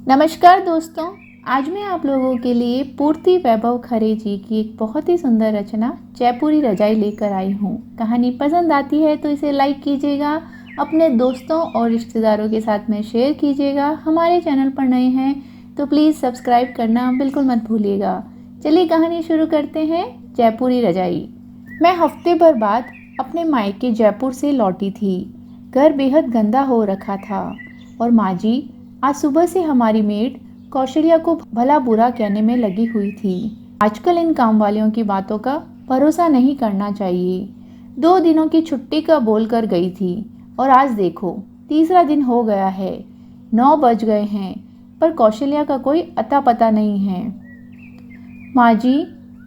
नमस्कार दोस्तों, आज मैं आप लोगों के लिए पूर्ति वैभव खरे जी की एक बहुत ही सुंदर रचना जयपुरी रजाई लेकर आई हूँ। कहानी पसंद आती है तो इसे लाइक कीजिएगा, अपने दोस्तों और रिश्तेदारों के साथ में शेयर कीजिएगा। हमारे चैनल पर नए हैं तो प्लीज़ सब्सक्राइब करना बिल्कुल मत भूलिएगा। चलिए कहानी शुरू करते हैं। जयपुरी रजाई। मैं हफ्ते भर बाद अपने मायके जयपुर से लौटी थी। घर बेहद गंदा हो रखा था और माँ जी आज सुबह से हमारी मेड कौशल्या को भला बुरा कहने में लगी हुई थी। आजकल इन काम वालियों की बातों का भरोसा नहीं करना चाहिए। 2 दिनों की छुट्टी का बोल कर गई थी और आज देखो तीसरा दिन हो गया है। 9 बज गए हैं पर कौशल्या का कोई अता पता नहीं है। माँ जी,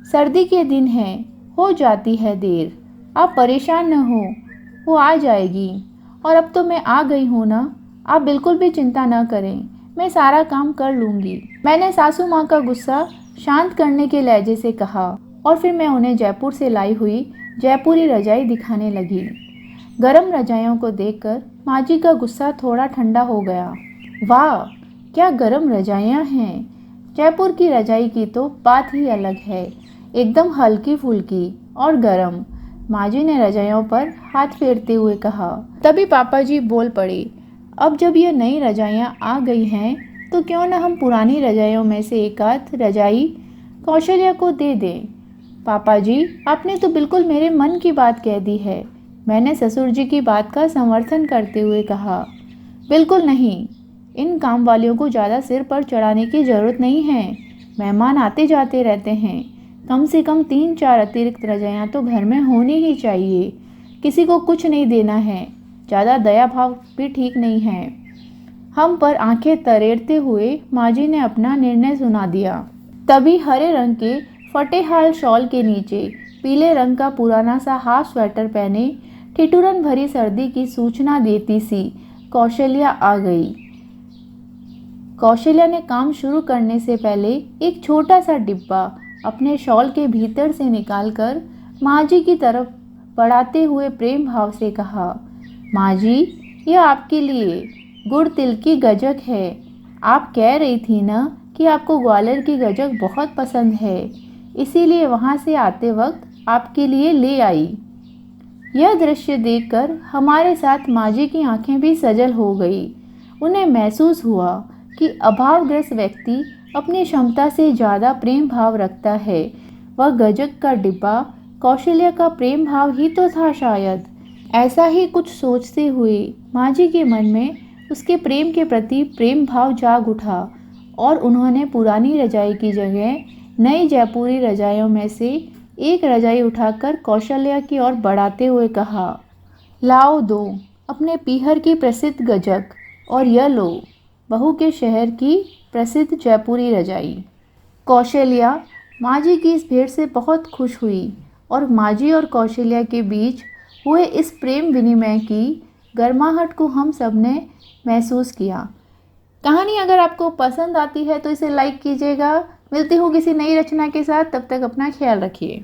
सर्दी के दिन है, हो जाती है देर, आप परेशान न हो, वो आ जाएगी। और अब तो मैं आ गई हूँ ना, आप बिल्कुल भी चिंता न करें, मैं सारा काम कर लूँगी। मैंने सासू माँ का गुस्सा शांत करने के लहजे से कहा और फिर मैं उन्हें जयपुर से लाई हुई जयपुरी रजाई दिखाने लगी। गरम रजाइयों को देखकर माँ जी का गुस्सा थोड़ा ठंडा हो गया। वाह, क्या गरम रजाइयाँ हैं! जयपुर की रजाई की तो बात ही अलग है, एकदम हल्की फुल्की और गरम। माँ जी ने रजाइयों पर हाथ फेरते हुए कहा। तभी पापा जी बोल पड़े, अब जब ये नई रजाइयाँ आ गई हैं तो क्यों न हम पुरानी रजाइयों में से एक आध रजाई कौशल्या को दे दें। पापा जी, आपने तो बिल्कुल मेरे मन की बात कह दी है, मैंने ससुर जी की बात का समर्थन करते हुए कहा। बिल्कुल नहीं, इन काम वालियों को ज़्यादा सिर पर चढ़ाने की ज़रूरत नहीं है। मेहमान आते जाते रहते हैं, कम से कम 3-4 अतिरिक्त रजाइयाँ तो घर में होनी ही चाहिए। किसी को कुछ नहीं देना है, ज़्यादा दया भाव भी ठीक नहीं है। हम पर आंखें तरेरते हुए माँ जी ने अपना निर्णय सुना दिया। तभी हरे रंग के फटे हाल शॉल के नीचे पीले रंग का पुराना सा हाफ स्वेटर पहने ठिठुरन भरी सर्दी की सूचना देती सी कौशल्या आ गई। कौशल्या ने काम शुरू करने से पहले एक छोटा सा डिब्बा अपने शॉल के भीतर से निकालकर माँ जी की तरफ बढ़ाते हुए प्रेम भाव से कहा, माँ जी, यह आपके लिए गुड़ तिल की गजक है। आप कह रही थी ना कि आपको ग्वालियर की गजक बहुत पसंद है, इसीलिए वहाँ से आते वक्त आपके लिए ले आई। यह दृश्य देखकर हमारे साथ माँ जी की आंखें भी सजल हो गई। उन्हें महसूस हुआ कि अभावग्रस्त व्यक्ति अपनी क्षमता से ज़्यादा प्रेम भाव रखता है। वह गजक का डिब्बा कौशल्या का प्रेम भाव ही तो था शायद। ऐसा ही कुछ सोचते हुए माँ जी के मन में उसके प्रेम के प्रति प्रेम भाव जाग उठा और उन्होंने पुरानी रजाई की जगह नई जयपुरी रजाइयों में से एक रजाई उठाकर कौशल्या की ओर बढ़ाते हुए कहा, लाओ दो अपने पीहर की प्रसिद्ध गजक और यह लो बहू के शहर की प्रसिद्ध जयपुरी रजाई। कौशल्या माँ जी की इस भेंट से बहुत खुश हुई और माँ जी और कौशल्या के बीच हुए इस प्रेम विनिमय की गर्माहट को हम सब ने महसूस किया। कहानी अगर आपको पसंद आती है तो इसे लाइक कीजिएगा। मिलती हूँ किसी नई रचना के साथ, तब तक अपना ख्याल रखिए।